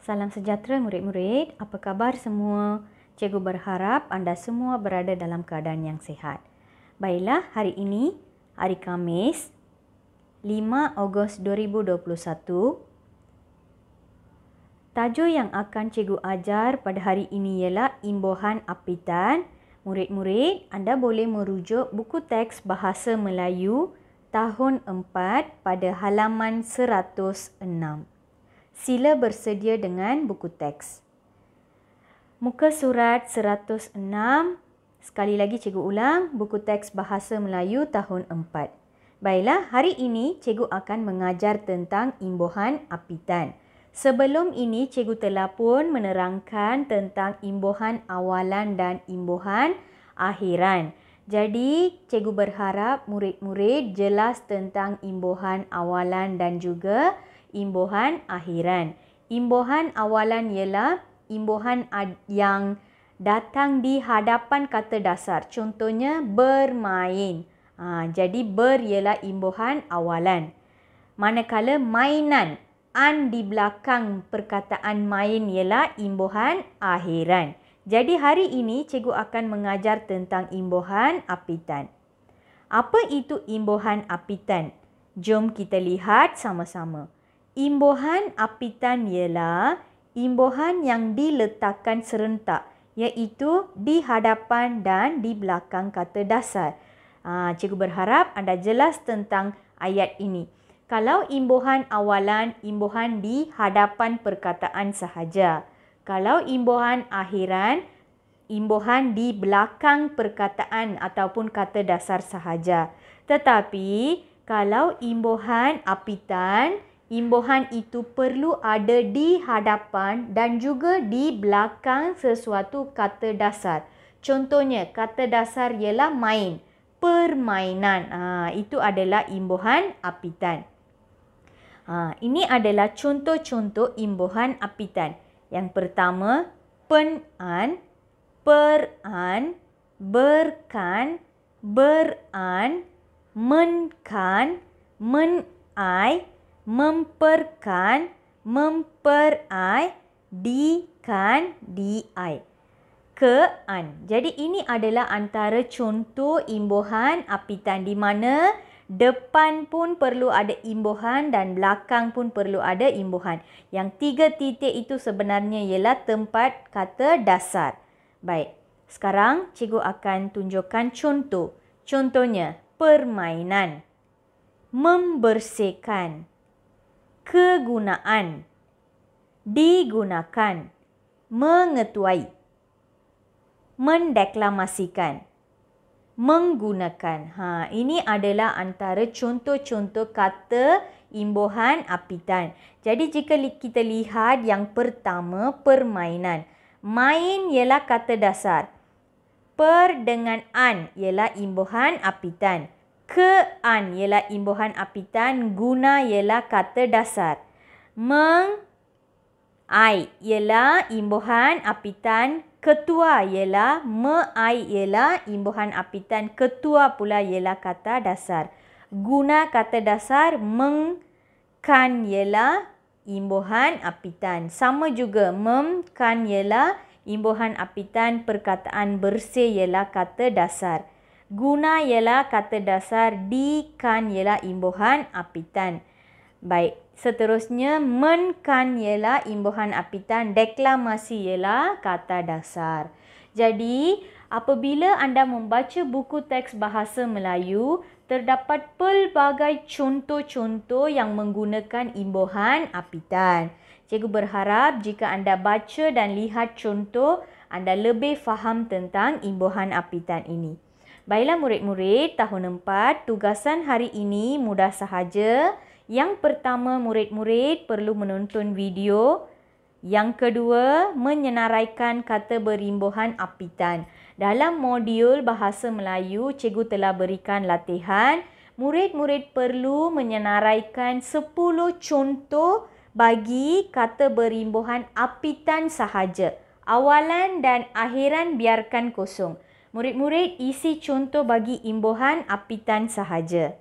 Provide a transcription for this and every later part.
Salam sejahtera murid-murid, apa khabar semua? Cikgu berharap anda semua berada dalam keadaan yang sihat. Baiklah, hari ini, hari Khamis, 5 Ogos 2021. Tajuk yang akan cikgu ajar pada hari ini ialah imbuhan apitan. Murid-murid, anda boleh merujuk buku teks Bahasa Melayu tahun 4 pada halaman 106. Sila bersedia dengan buku teks. Muka surat 106, sekali lagi cikgu ulang, buku teks Bahasa Melayu tahun 4. Baiklah, hari ini cikgu akan mengajar tentang imbuhan apitan. Sebelum ini, cikgu telah pun menerangkan tentang imbuhan awalan dan imbuhan akhiran. Jadi, cikgu berharap murid-murid jelas tentang imbuhan awalan dan juga imbuhan akhiran. Imbuhan awalan ialah imbuhan yang datang di hadapan kata dasar. Contohnya bermain. Jadi ber ialah imbuhan awalan. Manakala mainan, an di belakang perkataan main ialah imbuhan akhiran. Jadi hari ini cikgu akan mengajar tentang imbuhan apitan. Apa itu imbuhan apitan? Jom kita lihat sama-sama. Imbuhan apitan ialah imbuhan yang diletakkan serentak, iaitu di hadapan dan di belakang kata dasar. Cikgu berharap anda jelas tentang ayat ini. Kalau imbuhan awalan, imbuhan di hadapan perkataan sahaja. Kalau imbuhan akhiran, imbuhan di belakang perkataan ataupun kata dasar sahaja. Tetapi kalau imbuhan apitan, imbuhan itu perlu ada di hadapan dan juga di belakang sesuatu kata dasar. Contohnya, kata dasar ialah main, permainan. Itu adalah imbuhan apitan. Ini adalah contoh-contoh imbuhan apitan. Yang pertama, pen-an, per-an, berkan, beran, menkan, menai, memperkan, memperai, dikan, diai. Ke-an. Jadi ini adalah antara contoh imbuhan apitan di mana depan pun perlu ada imbuhan dan belakang pun perlu ada imbuhan. Yang 3 titik itu sebenarnya ialah tempat kata dasar. Baik, sekarang cikgu akan tunjukkan contoh. Contohnya, permainan, membersihkan, kegunaan, digunakan, mengetuai, mendeklamasikan, menggunakan. Ini adalah antara contoh-contoh kata imbuhan apitan. Jadi jika kita lihat yang pertama, permainan. Main ialah kata dasar. Per dengan an ialah imbuhan apitan. Ke-an ialah imbuhan apitan, guna ialah kata dasar. Meng-ai ialah imbuhan apitan, ketua ialah, me-ai ialah imbuhan apitan, ketua pula ialah kata dasar. Guna kata dasar, meng-kan ialah imbuhan apitan. Sama juga, mem-kan ialah imbuhan apitan, perkataan bersih ialah kata dasar. Guna ialah kata dasar, di-kan ialah imbuhan apitan. Baik, seterusnya men-kan ialah imbuhan apitan, deklamasi ialah kata dasar. Jadi, apabila anda membaca buku teks Bahasa Melayu, terdapat pelbagai contoh-contoh yang menggunakan imbuhan apitan. Cikgu berharap jika anda baca dan lihat contoh, anda lebih faham tentang imbuhan apitan ini. Baiklah murid-murid, tahun 4, tugasan hari ini mudah sahaja. Yang pertama, murid-murid perlu menonton video. Yang kedua, menyenaraikan kata berimbuhan apitan. Dalam modul Bahasa Melayu, cikgu telah berikan latihan. Murid-murid perlu menyenaraikan 10 contoh bagi kata berimbuhan apitan sahaja. Awalan dan akhiran biarkan kosong. Murid-murid isi contoh bagi imbuhan apitan sahaja.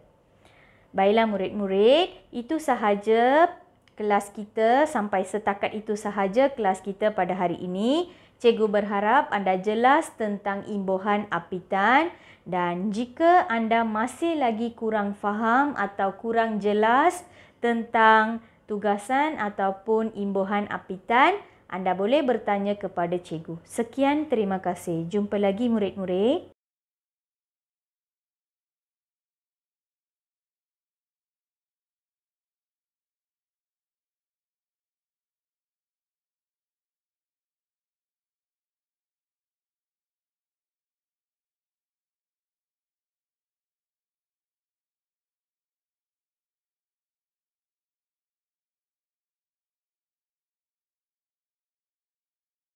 Baiklah murid-murid, itu sahaja kelas kita sampai setakat itu sahaja kelas kita pada hari ini. Cikgu berharap anda jelas tentang imbuhan apitan dan jika anda masih lagi kurang faham atau kurang jelas tentang tugasan ataupun imbuhan apitan, anda boleh bertanya kepada cikgu. Sekian, terima kasih. Jumpa lagi murid-murid.